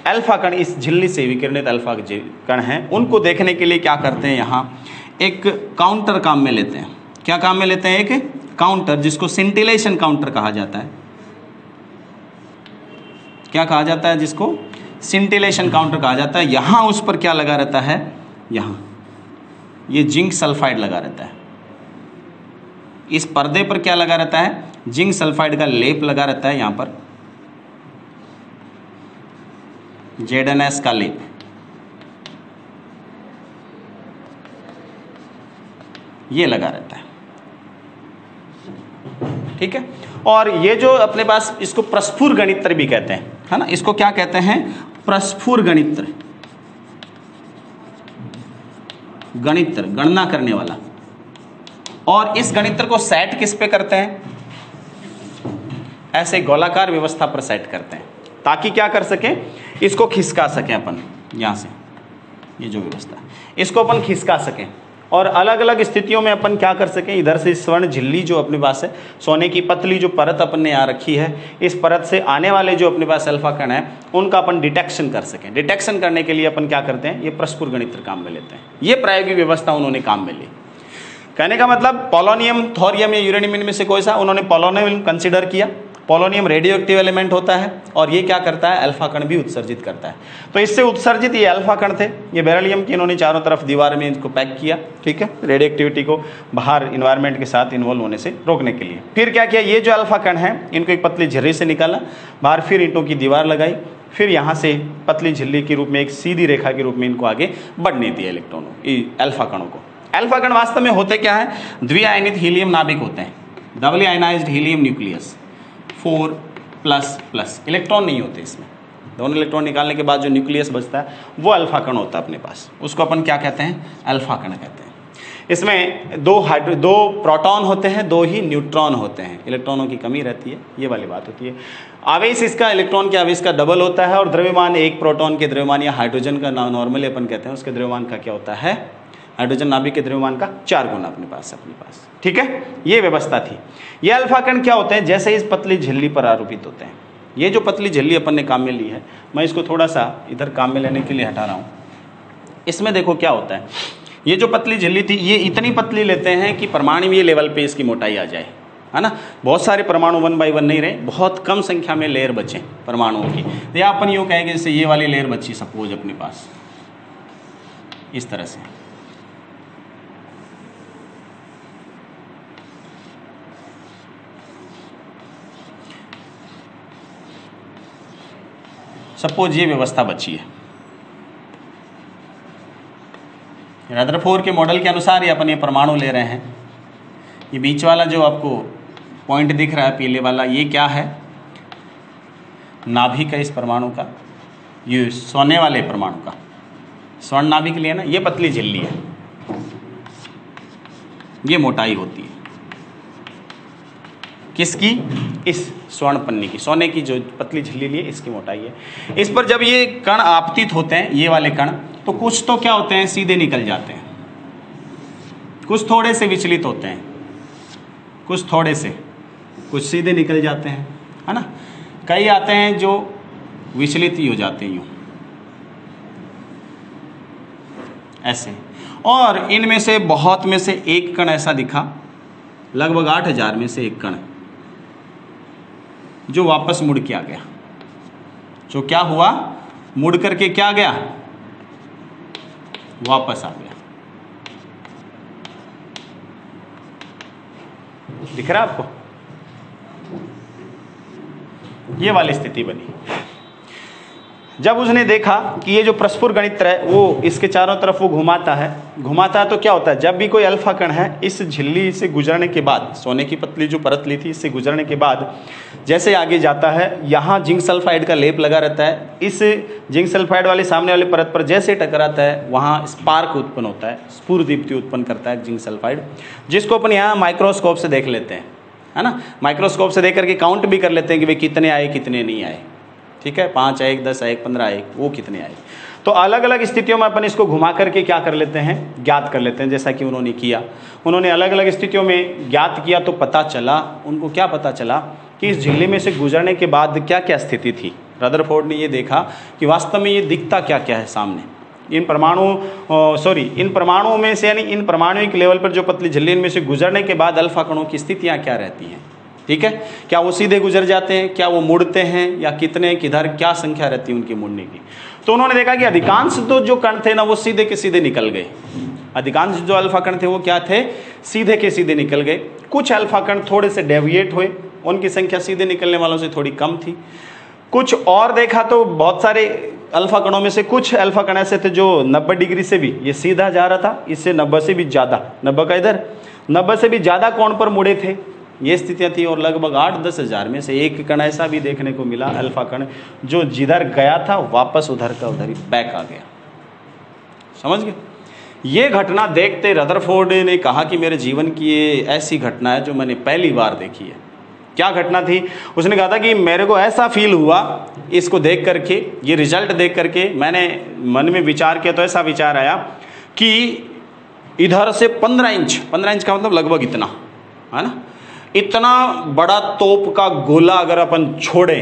अल्फा कण, इस झिल्ली से विकिरणित अल्फा कण हैं, उनको देखने के लिए क्या करते हैं, यहाँ एक काउंटर काम में लेते हैं। क्या काम में लेते हैं? एक काउंटर, जिसको सिंटिलेशन काउंटर कहा जाता है। क्या कहा जाता है? जिसको सिंटिलेशन काउंटर कहा जाता है। यहाँ उस पर क्या लगा रहता है? यहाँ ये जिंक सल्फाइड लगा रहता है। इस पर्दे पर क्या लगा रहता है? जिंक सल्फाइड का लेप लगा रहता है। यहाँ पर ZnS का लेप, ये लगा रहता है, ठीक है। और ये जो अपने पास, इसको प्रस्फुर गणित्र भी कहते हैं, है ना। इसको क्या कहते हैं? प्रस्फुर गणित्र। गणित्र, गणना करने वाला। और इस गणित्र को सेट किस पे करते हैं? ऐसे गोलाकार व्यवस्था पर सेट करते हैं, ताकि क्या कर सकें? इसको खिसका सकें अपन, यहां से ये जो व्यवस्था है इसको अपन खिसका सकें, और अलग अलग स्थितियों में अपन क्या कर सकें? इधर से स्वर्ण झिल्ली जो अपने पास है, सोने की पतली जो परत अपन ने यहाँ रखी है, इस परत से आने वाले जो अपने पास अल्फा कण है उनका अपन डिटेक्शन कर सकें। डिटेक्शन करने के लिए अपन क्या करते हैं? ये प्रस्फुर गणित्र काम में लेते हैं। ये प्रायोगिक व्यवस्था उन्होंने काम में ली। कहने का मतलब पोलोनियम, थोरियम या यूरेनियम, इनमें से कोई सा उन्होंने पोलोनियम कंसिडर किया। पोलोनियम रेडियो एक्टिव एलिमेंट होता है और ये क्या करता है? अल्फा कण भी उत्सर्जित करता है। तो इससे उत्सर्जित ये अल्फा कण थे, ये बेरिलियम की इन्होंने चारों तरफ दीवार में इनको पैक किया, ठीक है, रेडियो एक्टिविटी को बाहर इन्वायरमेंट के साथ इन्वॉल्व होने से रोकने के लिए। फिर क्या किया? ये जो अल्फा कण है इनको एक पतली झिल्ली से निकाला बाहर, फिर ईंटों की दीवार लगाई, फिर यहाँ से पतली झिल्ली के रूप में एक सीधी रेखा के रूप में इनको आगे बढ़ने दिया इलेक्ट्रॉनों, अल्फा कणों को। अल्फा कण वास्तव में होते क्या है? द्विआयनित हीलियम नाभिक होते हैं, डबली आयनाइज्ड हीलियम न्यूक्लियस, 4++। इलेक्ट्रॉन नहीं होते इसमें। दोनों इलेक्ट्रॉन निकालने के बाद जो न्यूक्लियस बचता है वो अल्फा कण होता है अपने पास, उसको अपन क्या कहते हैं? अल्फा कण कहते हैं। इसमें दो प्रोटॉन होते हैं, 2 ही न्यूट्रॉन होते हैं, इलेक्ट्रॉनों की कमी रहती है, ये वाली बात होती है। आवेश इसका, इलेक्ट्रॉन के आवेश का डबल होता है, और द्रव्यमान, एक प्रोटॉन के द्रव्यमान या हाइड्रोजन का नॉर्मली अपन कहते हैं उसके द्रव्यमान का क्या होता है? हाइड्रोजन नाभिक के द्रव्यमान का 4 गुना अपने पास, ठीक है। ये व्यवस्था थी। ये अल्फा कण क्या होते हैं? जैसे इस पतली झिल्ली पर आरोपित होते हैं। ये जो पतली झिल्ली अपन ने काम में ली है, मैं इसको थोड़ा सा इधर काम में लेने के लिए हटा रहा हूँ। इसमें देखो क्या होता है, ये जो पतली झिल्ली थी ये इतनी पतली लेते हैं कि परमाणुीय लेवल पे इसकी मोटाई आ जाए, है ना। बहुत सारे परमाणु 1 by 1 नहीं रहे, बहुत कम संख्या में लेयर बचे परमाणुओं की। तो या अपन यूँ कहेंगे जैसे ये वाली लेयर बची सपोज अपने पास इस तरह से, सपोज ये व्यवस्था बची है। रदरफोर्ड के मॉडल के अनुसार ये अपन ये परमाणु ले रहे हैं। ये बीच वाला जो आपको पॉइंट दिख रहा है पीले वाला, ये क्या है? नाभिक है इस परमाणु का, ये सोने वाले परमाणु का स्वर्ण नाभिक लिए ना, ये पतली झिल्ली है, ये मोटाई होती है किसकी? इस स्वर्ण पन्नी की, सोने की जो पतली झिल्ली लिए इसकी मोटाई है। इस पर जब ये कण आपतित होते हैं, ये वाले कण, तो कुछ तो क्या होते हैं? सीधे निकल जाते हैं, कुछ थोड़े से विचलित होते हैं, कुछ थोड़े से, कुछ सीधे निकल जाते हैं, है ना। कई आते हैं जो विचलित ही हो जाते हैं यूँ ऐसे। और इनमें से बहुत में से एक कण ऐसा दिखा, लगभग 8000 में से एक कण जो वापस मुड़ के आ गया। जो क्या हुआ? मुड़ करके क्या गया? वापस आ गया। दिख रहा है आपको? ये वाली स्थिति बनी जब उसने देखा कि ये जो प्रस्फुर गणित्र है वो इसके चारों तरफ वो घुमाता है तो क्या होता है? जब भी कोई अल्फा कण है इस झिल्ली से गुजरने के बाद, सोने की पतली जो परत ली थी इससे गुजरने के बाद जैसे आगे जाता है, यहाँ जिंक सल्फाइड का लेप लगा रहता है। इस जिंक सल्फाइड वाले सामने वाले परत पर जैसे टकराता है वहाँ स्पार्क उत्पन्न होता है, स्फुरदीप्ति उत्पन्न करता है जिंक सल्फाइड, जिसको अपन यहाँ माइक्रोस्कोप से देख लेते हैं, है ना। माइक्रोस्कोप से देख करके काउंट भी कर लेते हैं कि भाई कितने आए कितने नहीं आए। ठीक है, 5 1 10 1 15 1 वो कितने आए। तो अलग अलग स्थितियों में अपन इसको घुमा करके क्या कर लेते हैं, ज्ञात कर लेते हैं, जैसा कि उन्होंने किया। उन्होंने अलग अलग स्थितियों में ज्ञात किया तो पता चला, उनको क्या पता चला कि इस झिल्ली में से गुजरने के बाद क्या क्या स्थिति थी। रदरफोर्ड ने ये देखा कि वास्तव में ये दिखता क्या क्या है सामने। इन परमाणुओं में से, यानी इन परमाणुिक लेवल पर जो पतली झिल्ली, इनमें से गुजरने के बाद अल्फा कणों की स्थितियाँ क्या रहती हैं। ठीक है, क्या वो सीधे गुजर जाते हैं, क्या वो मुड़ते हैं, या कितने किधर क्या संख्या रहती है उनकी मुड़ने की। तो उन्होंने देखा कि अधिकांश तो जो कण थे ना वो सीधे के सीधे निकल गए। अधिकांश जो अल्फा कण थे वो क्या थे, सीधे के सीधे निकल गए। कुछ अल्फा कण थोड़े से डेविएट हुए, उनकी संख्या सीधे निकलने वालों से थोड़ी कम थी। कुछ और देखा तो बहुत सारे अल्फा कणों में से कुछ अल्फा कण ऐसे थे जो 90 डिग्री से भी, ये सीधा जा रहा था, इससे 90 से भी ज़्यादा, 90 का इधर, 90 से भी ज़्यादा कोण पर मुड़े थे, ये स्थितियाँ थी। और लगभग 8-10 हज़ार में से एक कण ऐसा भी देखने को मिला, अल्फा कण, जो जिधर गया था वापस उधर का उधर ही बैक आ गया। समझ गए। ये घटना देखते रदरफोर्ड ने कहा कि मेरे जीवन की ये ऐसी घटना है जो मैंने पहली बार देखी है। क्या घटना थी, उसने कहा था कि मेरे को ऐसा फील हुआ इसको देख करके, ये रिजल्ट देख करके मैंने मन में विचार किया, तो ऐसा विचार आया कि इधर से 15 इंच का मतलब लगभग इतना है ना, इतना बड़ा तोप का गोला अगर अपन छोड़े,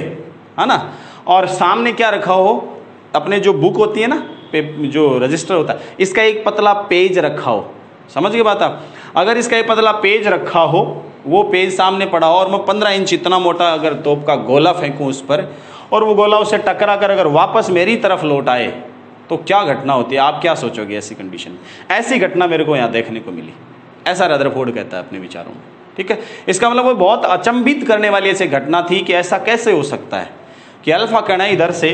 है ना, और सामने क्या रखा हो, अपने जो बुक होती है ना, जो रजिस्टर होता है, इसका एक पतला पेज रखा हो। समझ गए बात आप। अगर इसका एक पतला पेज रखा हो, वो पेज सामने पड़ा हो, और मैं 15 इंच इतना मोटा अगर तोप का गोला फेंकूं उस पर, और वो गोला उससे टकरा कर अगर वापस मेरी तरफ लौट आए, तो क्या घटना होती है। आप क्या सोचोगे ऐसी कंडीशन में। ऐसी घटना मेरे को यहाँ देखने को मिली, ऐसा रदरफोर्ड कहता है अपने विचारों में। ठीक है, इसका मतलब वो बहुत अचंभित करने वाली ऐसी घटना थी कि ऐसा कैसे हो सकता है कि अल्फा कण है इधर से,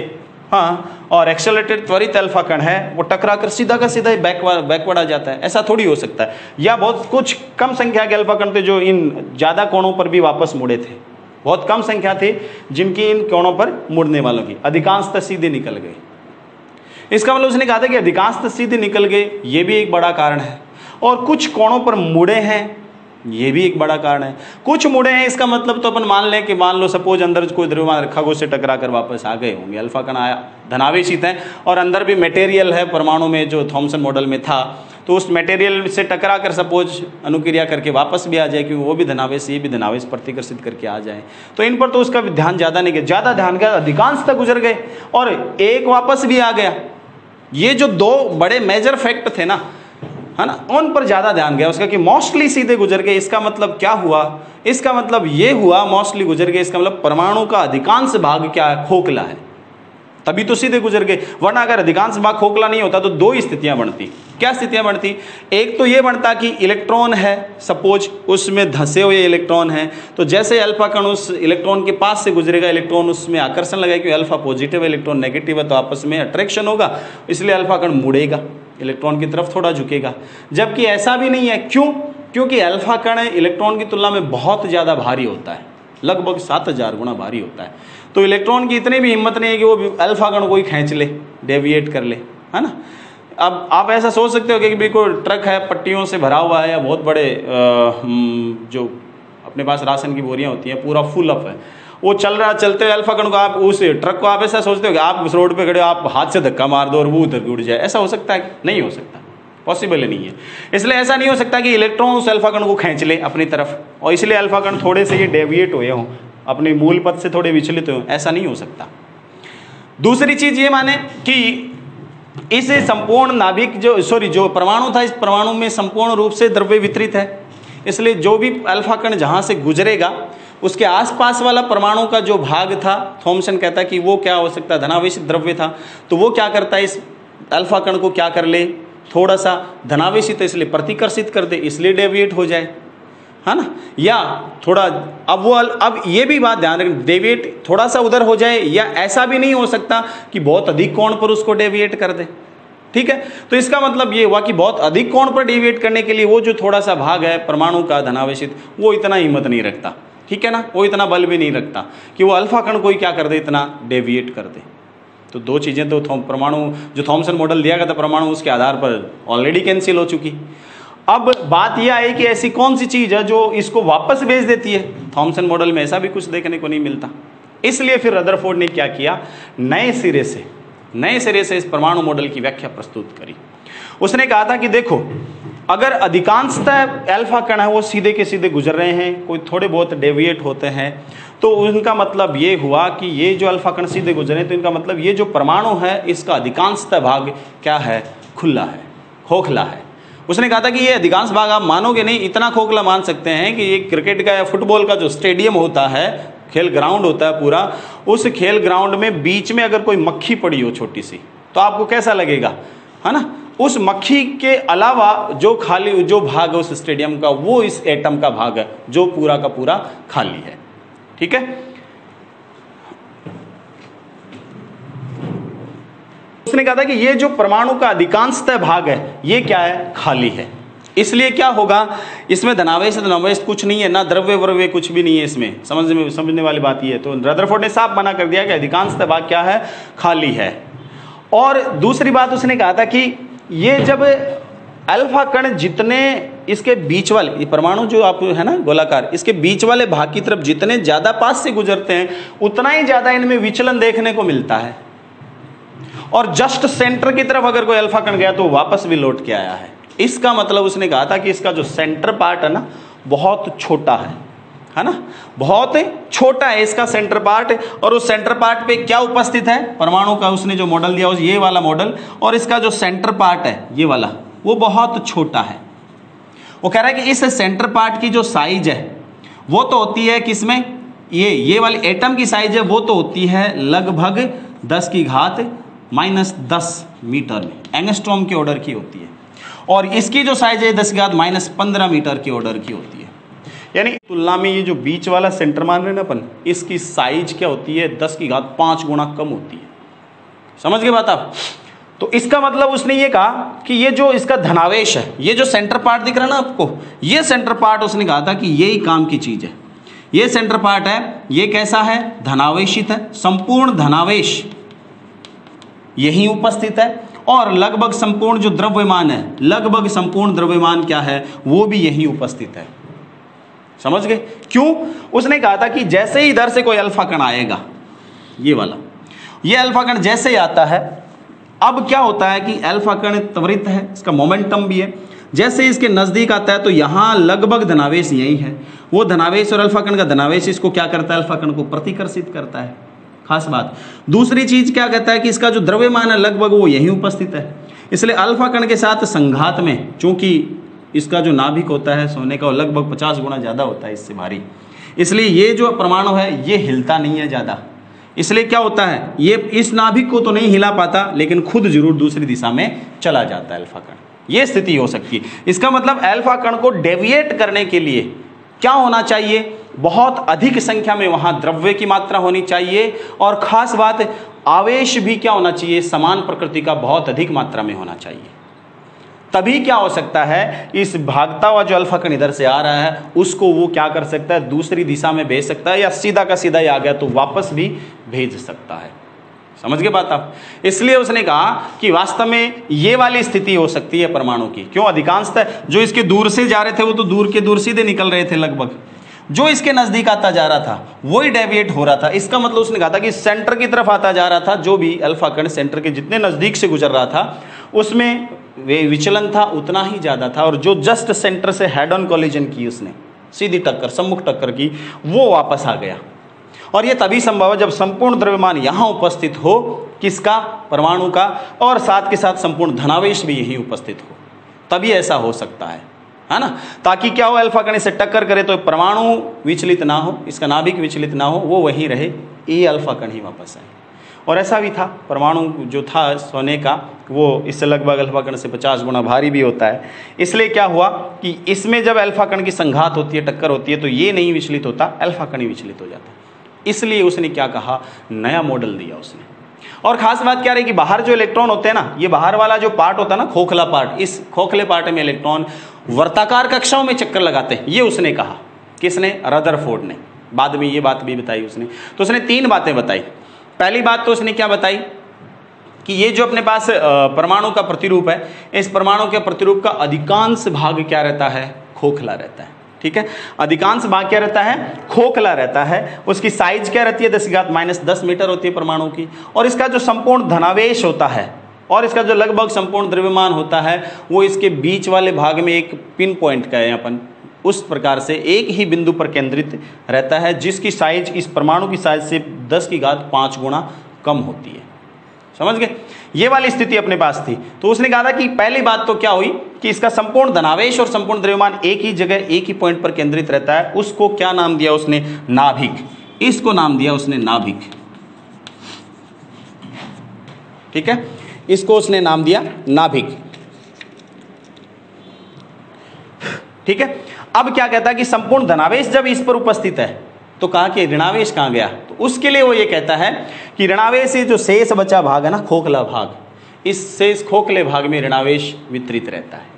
हाँ, और एक्सेलरेटेड त्वरित अल्फा कण है, वो टकरा कर सीधा का सीधा बैकवर्ड आ जाता है। ऐसा थोड़ी हो सकता है। या बहुत कुछ कम संख्या के अल्फा कण थे जो इन ज़्यादा कोणों पर भी वापस मुड़े थे। बहुत कम संख्या थे जिनकी इन कोणों पर मुड़ने वालों की, अधिकांशतः सीधे निकल गए। इसका मतलब उसने कहा था कि अधिकांशतः सीधे निकल गए, ये भी एक बड़ा कारण है। और कुछ कोणों पर मुड़े हैं, ये भी एक बड़ा कारण है। कुछ मुड़े हैं, इसका मतलब तो अपन मान लें कि मान लो सपोज अंदर कोई द्रव्यमान रखा, उससे टकरा कर वापस आ गए होंगे। अल्फा कण आया, धनावेशित है, और अंदर भी मटेरियल है परमाणु में जो थॉमसन मॉडल में था, तो उस मटेरियल से टकरा कर सपोज अनुक्रिया करके वापस भी आ जाए, क्योंकि वो भी धनावेश, ये भी धनावेश प्रतिकर्षित करके आ जाए। तो इन पर तो उसका ध्यान ज़्यादा नहीं गया, ज़्यादा ध्यान गया, अधिकांश तक गुजर गए और एक वापस भी आ गया। ये जो दो बड़े मेजर फैक्ट थे ना, है ना, उन पर ज़्यादा ध्यान गया उसका कि मोस्टली सीधे गुजर गए। इसका मतलब क्या हुआ, इसका मतलब ये हुआ मोस्टली गुजर गए, इसका मतलब परमाणु का अधिकांश भाग क्या है, खोखला है, तभी तो सीधे गुजर गए। वरना अगर अधिकांश भाग खोखला नहीं होता तो दो स्थितियां बनती। क्या स्थितियां बनती, एक तो ये बनता कि इलेक्ट्रॉन है, सपोज उसमें धंसे हुए इलेक्ट्रॉन है, तो जैसे अल्फा कण उस इलेक्ट्रॉन के पास से गुजरेगा, इलेक्ट्रॉन उसमें आकर्षण लगेगा, क्योंकि अल्फा पॉजिटिव है, इलेक्ट्रॉन नेगेटिव है, तो आपस में अट्रैक्शन होगा, इसलिए अल्फा कण मुड़ेगा, इलेक्ट्रॉन की तरफ थोड़ा झुकेगा। जबकि ऐसा भी नहीं है, क्यों, क्योंकि अल्फा कण इलेक्ट्रॉन की तुलना में बहुत ज़्यादा भारी होता है, लगभग 7000 गुना भारी होता है। तो इलेक्ट्रॉन की इतनी भी हिम्मत नहीं है कि वो अल्फा कण को ही खींच ले, डेविएट कर ले, है ना। अब आप ऐसा सोच सकते हो कि बिल्कुल ट्रक है, पट्टियों से भरा हुआ है, या बहुत बड़े जो अपने पास राशन की बोरियां होती हैं, पूरा फुल अप है, वो चल रहा, चलते हुए अल्फा कण को आप, उस ट्रक को आप ऐसा सोचते हो कि आप उस रोड पे खड़े हो, आप हाथ से धक्का मार दो और वो उधर उड़ जाए। ऐसा हो सकता है? नहीं हो सकता, पॉसिबल नहीं है। इसलिए ऐसा नहीं हो सकता कि इलेक्ट्रॉन उस अल्फा कण को खींच ले अपनी तरफ, और इसलिए अल्फा कण थोड़े से ये डेविएट हुए हों, अपने मूल पथ से थोड़े विचलित हो, ऐसा नहीं हो सकता। दूसरी चीज ये माने कि इस संपूर्ण नाभिक जो परमाणु था, इस परमाणु में संपूर्ण रूप से द्रव्य वितरित है, इसलिए जो भी अल्फा कण जहां से गुजरेगा उसके आसपास वाला परमाणु का जो भाग था, थॉमसन कहता है कि वो क्या हो सकता है, धनावेशित द्रव्य था, तो वो क्या करता है, इस अल्फा कण को क्या कर ले, थोड़ा सा धनावेशित है इसलिए प्रतिकर्षित कर दे, इसलिए डेविएट हो जाए, है ना। या थोड़ा अब ये भी बात ध्यान रखें, डेविएट थोड़ा सा उधर हो जाए, या ऐसा भी नहीं हो सकता कि बहुत अधिक कोण पर उसको डेविएट कर दे। ठीक है, तो इसका मतलब ये हुआ कि बहुत अधिक कोण पर डेविएट करने के लिए वो जो थोड़ा सा भाग है परमाणु का धनावेशित, वो इतना हिम्मत नहीं रखता, ठीक है ना, वो इतना बल भी नहीं रखता कि वो अल्फा कण को ही क्या कर दे, इतना डेविएट कर दे। तो दो चीज़ें तो परमाणु जो थॉमसन मॉडल दिया गया था परमाणु, उसके आधार पर ऑलरेडी कैंसिल हो चुकी। अब बात यह आई कि ऐसी कौन सी चीज़ है जो इसको वापस भेज देती है। थॉमसन मॉडल में ऐसा भी कुछ देखने को नहीं मिलता, इसलिए फिर रदरफोर्ड ने क्या किया, नए सिरे से इस परमाणु मॉडल की व्याख्या प्रस्तुत करी। उसने कहा था कि देखो, अगर अधिकांशतः अल्फा कण है वो सीधे के सीधे गुजर रहे हैं, कोई थोड़े बहुत डेविएट होते हैं, तो उनका मतलब ये हुआ कि ये जो अल्फा कण सीधे गुजरे, तो इनका मतलब ये जो परमाणु है इसका अधिकांशतः भाग क्या है, खुला है, खोखला है। उसने कहा था कि ये अधिकांश भाग आप मानोगे नहीं, इतना खोखला मान सकते हैं कि ये क्रिकेट का या फुटबॉल का जो स्टेडियम होता है, खेल ग्राउंड होता है पूरा, उस खेल ग्राउंड में बीच में अगर कोई मक्खी पड़ी हो छोटी सी, तो आपको कैसा लगेगा, है ना। उस मक्खी के अलावा जो खाली जो भाग है उस स्टेडियम का, वो इस एटम का भाग है जो पूरा का पूरा खाली है। ठीक है, उसने कहा था कि ये जो परमाणु का अधिकांशतः भाग है ये क्या है, खाली है। इसलिए क्या होगा, इसमें धनावेश धनावेश कुछ नहीं है, ना द्रव्य वर्व्य कुछ भी नहीं है इसमें। समझने वाली बात ये है। तो रदरफोर्ड ने साफ मना कर दिया कि अधिकांशतः भाग क्या है, खाली है। और दूसरी बात उसने कहा था कि ये जब अल्फा कण जितने इसके बीच वाले, ये परमाणु जो आप है ना गोलाकार, इसके बीच वाले भाग की तरफ जितने ज्यादा पास से गुजरते हैं उतना ही ज्यादा इनमें विचलन देखने को मिलता है। और जस्ट सेंटर की तरफ अगर कोई अल्फा कण गया तो वापस भी लौट के आया है। इसका मतलब उसने कहा था कि इसका जो सेंटर पार्ट है ना बहुत छोटा है ना, बहुत छोटा है इसका सेंटर पार्ट। और उस सेंटर पार्ट पे क्या उपस्थित है, परमाणु का उसने जो मॉडल दिया ये वाला मॉडल, और इसका जो सेंटर पार्ट है ये वाला, वो बहुत छोटा है। वो कह रहा है कि इस सेंटर पार्ट की जो साइज है वो तो होती है किसमें, ये वाली एटम की साइज है वो तो होती है लगभग 10⁻⁻10 मीटर में, एंगस्ट्रॉम के ऑर्डर की होती है। और इसकी जो साइज है 10⁻⁻15 मीटर की ऑर्डर की होती है। यानी तुलना में ये जो बीच वाला सेंटर मान रहे हैं ना अपन, इसकी साइज क्या होती है, 10⁵ गुना कम होती है। समझ गए बात आप। तो इसका मतलब उसने ये कहा कि ये जो इसका धनावेश है, ये जो सेंटर पार्ट दिख रहा है ना आपको, ये सेंटर पार्ट उसने कहा था कि यही काम की चीज है। ये सेंटर पार्ट है, ये कैसा है, धनावेशित है, संपूर्ण धनावेश यही उपस्थित है। और लगभग संपूर्ण जो द्रव्यमान है, लगभग संपूर्ण द्रव्यमान क्या है, वो भी यही उपस्थित है। समझ गए क्यों। उसने कहा था कि जैसे ही इधर से कोई अल्फा कण आएगा, ये वाला, ये अल्फा कण जैसे ही आता है, अब क्या होता है कि अल्फा कण त्वरित है, इसका मोमेंटम भी है। जैसे इसके नजदीक आता है तो यहां लगभग धनावेश यही है, वो धनावेश और अल्फा कण का धनावेश इसको क्या करता है, अल्फा कण को प्रतिकर्षित करता है। खास बात दूसरी चीज क्या कहता है कि इसका जो द्रव्यमान है लगभग वो यहीं उपस्थित है। इसलिए अल्फा कण के साथ संघात में, चूंकि इसका जो नाभिक होता है सोने का, वो लगभग 50 गुना ज्यादा होता है इससे भारी, इसलिए ये जो परमाणु है ये हिलता नहीं है ज्यादा। इसलिए क्या होता है, ये इस नाभिक को तो नहीं हिला पाता, लेकिन खुद जरूर दूसरी दिशा में चला जाता है अल्फा कण। ये स्थिति हो सकती है। इसका मतलब अल्फा कण को डेविएट करने के लिए क्या होना चाहिए, बहुत अधिक संख्या में वहां द्रव्य की मात्रा होनी चाहिए। और खास बात, आवेश भी क्या होना चाहिए, समान प्रकृति का बहुत अधिक मात्रा में होना चाहिए। तभी क्या हो सकता है, इस भागता हुआ जो अल्फा कण इधर से आ रहा है उसको वो क्या कर सकता है, दूसरी दिशा में भेज सकता है, या सीधा का सीधा ही आ गया तो वापस भी भेज सकता है। समझ गए बात आप। इसलिए उसने कहा कि वास्तव में ये वाली स्थिति हो सकती है परमाणु की। क्यों, अधिकांशतः जो इसके दूर से जा रहे थे वो तो दूर के दूर सीधे निकल रहे थे, लगभग जो इसके नजदीक आता जा रहा था वही डेविएट हो रहा था। इसका मतलब उसने कहा था कि सेंटर की तरफ आता जा रहा था, जो भी अल्फा कण सेंटर के जितने नजदीक से गुजर रहा था उसमें वे विचलन था उतना ही ज्यादा था। और जो जस्ट सेंटर से हेड ऑन कोलिजन की, उसने सीधी टक्कर, सम्मुख टक्कर की, वो वापस आ गया। और ये तभी संभव है जब संपूर्ण द्रव्यमान यहां उपस्थित हो, किसका, परमाणु का, और साथ के साथ संपूर्ण धनावेश भी यही उपस्थित हो, तभी ऐसा हो सकता है ना। ताकि क्या हो, अल्फा कण से टक्कर करे तो परमाणु विचलित ना हो, इसका नाभिक विचलित ना हो, वो वहीं रहे, ये अल्फा कण ही वापस आए। और ऐसा भी था, परमाणु जो था सोने का वो इससे लगभग अल्फा कण से 50 गुना भारी भी होता है। इसलिए क्या हुआ कि इसमें जब अल्फा कण की संघात होती है, टक्कर होती है, तो ये नहीं विचलित होता, अल्फा कण ही विचलित हो जाता है। इसलिए उसने क्या कहा, नया मॉडल दिया उसने। और खास बात क्या रही कि बाहर जो इलेक्ट्रॉन होते हैं ना, ये बाहर वाला जो पार्ट होता है ना, खोखला पार्ट, इस खोखले पार्ट में इलेक्ट्रॉन वर्ताकार कक्षाओं में चक्कर लगाते हैं, ये उसने कहा। किसने, रदरफोर्ड ने। बाद में ये बात भी बताई उसने। तो उसने 3 बातें बताई। पहली बात तो उसने क्या बताई कि ये जो अपने पास परमाणु का प्रतिरूप है, इस परमाणु के प्रतिरूप का अधिकांश भाग क्या रहता है, खोखला रहता है। ठीक है। अधिकांश भाग क्या रहता है, खोखला रहता है। उसकी साइज क्या रहती है, 10⁻⁻10 मीटर होती है परमाणु की। और इसका जो संपूर्ण धनावेश होता है और इसका जो लगभग संपूर्ण द्रव्यमान होता है वो इसके बीच वाले भाग में एक पिन पॉइंट का है, अपन उस प्रकार से एक ही बिंदु पर केंद्रित रहता है, जिसकी साइज इस परमाणु की साइज से 10⁵ गुना कम होती है। समझ गए, ये वाली स्थिति अपने पास थी। तो उसने कहा था कि पहली बात तो क्या हुई कि इसका संपूर्ण धनावेश और संपूर्ण द्रव्यमान एक ही जगह एक ही पॉइंट पर केंद्रित रहता है। उसको क्या नाम दिया उसने, नाभिक। इसको नाम दिया उसने नाभिक, ठीक है, इसको उसने नाम दिया नाभिक, ठीक है। अब क्या कहता है कि संपूर्ण धनावेश जब इस पर उपस्थित है तो कहा कि ऋणावेश कहाँ गया, तो उसके लिए वो ये कहता है कि ऋणावेश से जो शेष बचा भाग है ना, खोखला भाग, इस शेष खोखले भाग में ऋणावेश वितरित रहता है।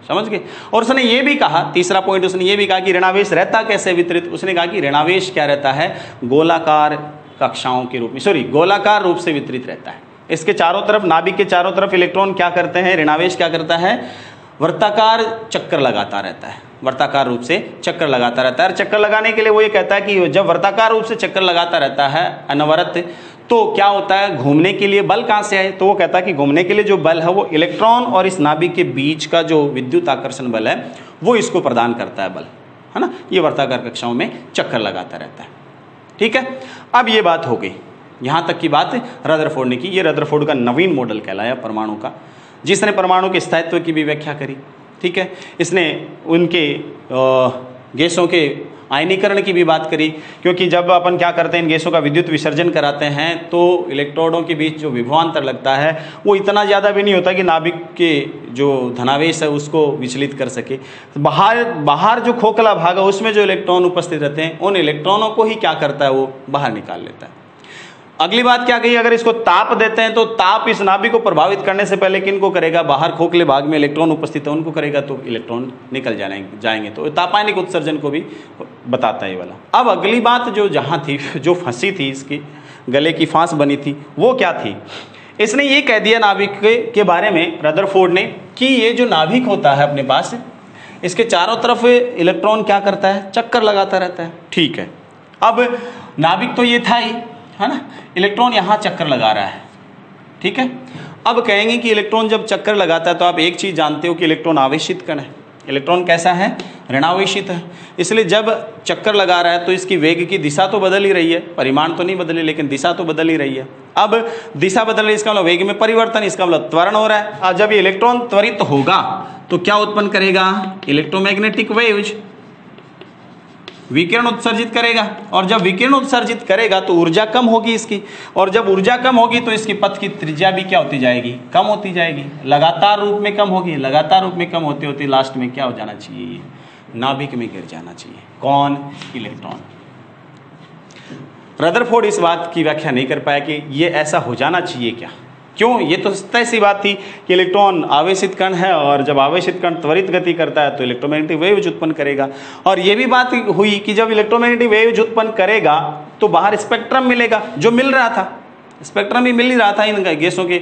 समझ गए। और उसने ये भी कहा, तीसरा पॉइंट उसने ये भी कहा कि ऋणावेश रहता कैसे वितरित। उसने कहा कि ऋणावेश क्या रहता है, गोलाकार कक्षाओं के रूप में, गोलाकार रूप से वितरित रहता है। इसके चारों तरफ, नाभिक के चारों तरफ इलेक्ट्रॉन क्या करते हैं, ऋणावेश क्या करता है, वर्ताकार चक्कर लगाता रहता है, वर्ताकार रूप से चक्कर लगाता रहता है। और चक्कर लगाने के लिए वो ये कहता है कि जब वर्ताकार रूप से चक्कर लगाता रहता है अनवरत, तो क्या होता है, घूमने के लिए बल कहाँ से आए, तो वो कहता है कि घूमने के लिए जो बल है वो इलेक्ट्रॉन और इस नाभिक के बीच का जो विद्युत आकर्षण बल है वो इसको प्रदान करता है बल, है ना। ये वर्ताकार कक्षाओं में चक्कर लगाता रहता है, ठीक है। अब ये बात हो गई, यहाँ तक की बात रदरफोर्ड ने की। ये रदरफोर्ड का नवीन मॉडल कहलाया परमाणु का, जिसने परमाणु के स्थायित्व की भी व्याख्या करी, ठीक है। इसने उनके गैसों के आयनीकरण की भी बात करी, क्योंकि जब अपन क्या करते हैं, इन गैसों का विद्युत विसर्जन कराते हैं तो इलेक्ट्रोडों के बीच जो विभवांतर लगता है वो इतना ज़्यादा भी नहीं होता कि नाभिक के जो धनावेश है उसको विचलित कर सके। बाहर जो खोखला भाग है उसमें जो इलेक्ट्रॉन उपस्थित रहते हैं उन इलेक्ट्रॉनों को ही क्या करता है, वो बाहर निकाल लेता है। अगली बात क्या कही, अगर इसको ताप देते हैं तो ताप इस नाभिक को प्रभावित करने से पहले किन को करेगा, बाहर खोखले भाग में इलेक्ट्रॉन उपस्थित है उनको करेगा, तो इलेक्ट्रॉन निकल जाएंगे। तो तापायनिक उत्सर्जन को भी बताता है ये वाला। अब अगली बात जो जहाँ थी, जो फंसी थी, इसकी गले की फांस बनी थी, वो क्या थी, इसने ये कह दिया नाभिक के बारे में रदरफोर्ड ने कि ये जो नाभिक होता है अपने पास, इसके चारों तरफ इलेक्ट्रॉन क्या करता है, चक्कर लगाता रहता है, ठीक है। अब नाभिक तो ये था ही, है ना, इलेक्ट्रॉन यहाँ चक्कर लगा रहा है, ठीक है। अब कहेंगे कि इलेक्ट्रॉन जब चक्कर लगाता है तो आप एक चीज़ जानते हो कि इलेक्ट्रॉन आवेशित कण है। इलेक्ट्रॉन कैसा है, ऋणावेशित है, इसलिए जब चक्कर लगा रहा है तो इसकी वेग की दिशा तो बदल ही रही है, परिमाण तो नहीं बदली लेकिन दिशा तो बदल ही रही है। अब दिशा बदल रही है, इसका मतलब वेग में परिवर्तन, इसका मतलब त्वरण हो रहा है। और जब ये इलेक्ट्रॉन त्वरित होगा तो क्या उत्पन्न करेगा, इलेक्ट्रोमैग्नेटिक वेव्स, विकिरण उत्सर्जित करेगा। और जब विकिरण उत्सर्जित करेगा तो ऊर्जा कम होगी इसकी, और जब ऊर्जा कम होगी तो इसकी पथ की त्रिज्या भी क्या होती जाएगी, कम होती जाएगी, लगातार रूप में कम होगी। लगातार रूप में कम होते होते लास्ट में क्या हो जाना चाहिए, नाभिक में गिर जाना चाहिए। कौन, इलेक्ट्रॉन। रदरफोर्ड इस बात की व्याख्या नहीं कर पाया कि ये ऐसा हो जाना चाहिए क्या, क्यों, ये तो तय सी बात थी कि इलेक्ट्रॉन आवेशित कण है और जब आवेशित कण त्वरित गति करता है तो इलेक्ट्रोमैग्नेटिक वेव्स उत्पन्न करेगा। और ये भी बात हुई कि जब इलेक्ट्रोमैग्नेटिक वेव्स उत्पन्न करेगा तो बाहर स्पेक्ट्रम मिलेगा, जो मिल रहा था, स्पेक्ट्रम भी मिल ही रहा था इन गैसों के।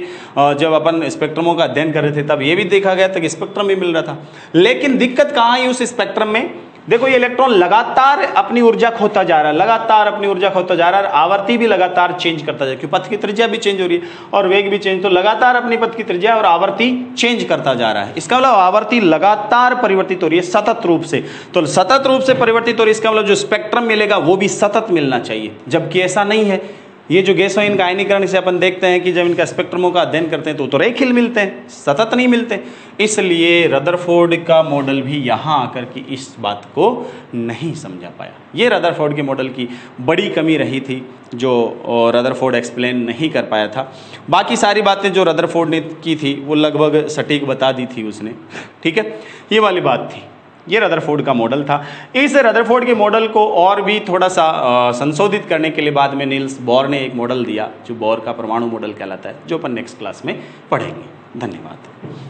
जब अपन स्पेक्ट्रमों का अध्ययन कर रहे थे तब ये भी देखा गया था कि स्पेक्ट्रम भी मिल रहा था। लेकिन दिक्कत कहाँ आई उस स्पेक्ट्रम में, देखो ये इलेक्ट्रॉन लगातार अपनी ऊर्जा खोता जा रहा है, लगातार अपनी ऊर्जा खोता जा रहा है, आवृत्ति भी लगातार चेंज करता जा रहा है, क्योंकि पथ की त्रिज्या भी चेंज हो रही है और वेग भी चेंज, तो लगातार अपनी पथ की त्रिज्या और आवृत्ति चेंज करता जा रहा है। इसका मतलब आवृत्ति लगातार परिवर्तित हो रही है सतत रूप से, तो सतत रूप से परिवर्तित हो रही है, इसका मतलब जो स्पेक्ट्रम मिलेगा वो भी सतत मिलना चाहिए, जबकि ऐसा नहीं है। ये जो गैस है इनका आयनीकरण से अपन देखते हैं कि जब इनका स्पेक्ट्रमों का अध्ययन करते हैं तो रेखीय मिलते हैं, सतत नहीं मिलते। इसलिए रदरफोर्ड का मॉडल भी यहाँ आकर के इस बात को नहीं समझा पाया। ये रदरफोर्ड के मॉडल की बड़ी कमी रही थी जो रदरफोर्ड एक्सप्लेन नहीं कर पाया था। बाकी सारी बातें जो रदरफोर्ड ने की थी वो लगभग सटीक बता दी थी उसने, ठीक है। ये वाली बात थी, ये रदरफोर्ड का मॉडल था। इस रदरफोर्ड के मॉडल को और भी थोड़ा सा संशोधित करने के लिए बाद में नील्स बोर ने एक मॉडल दिया जो बोर का परमाणु मॉडल कहलाता है, जो अपन नेक्स्ट क्लास में पढ़ेंगे। धन्यवाद।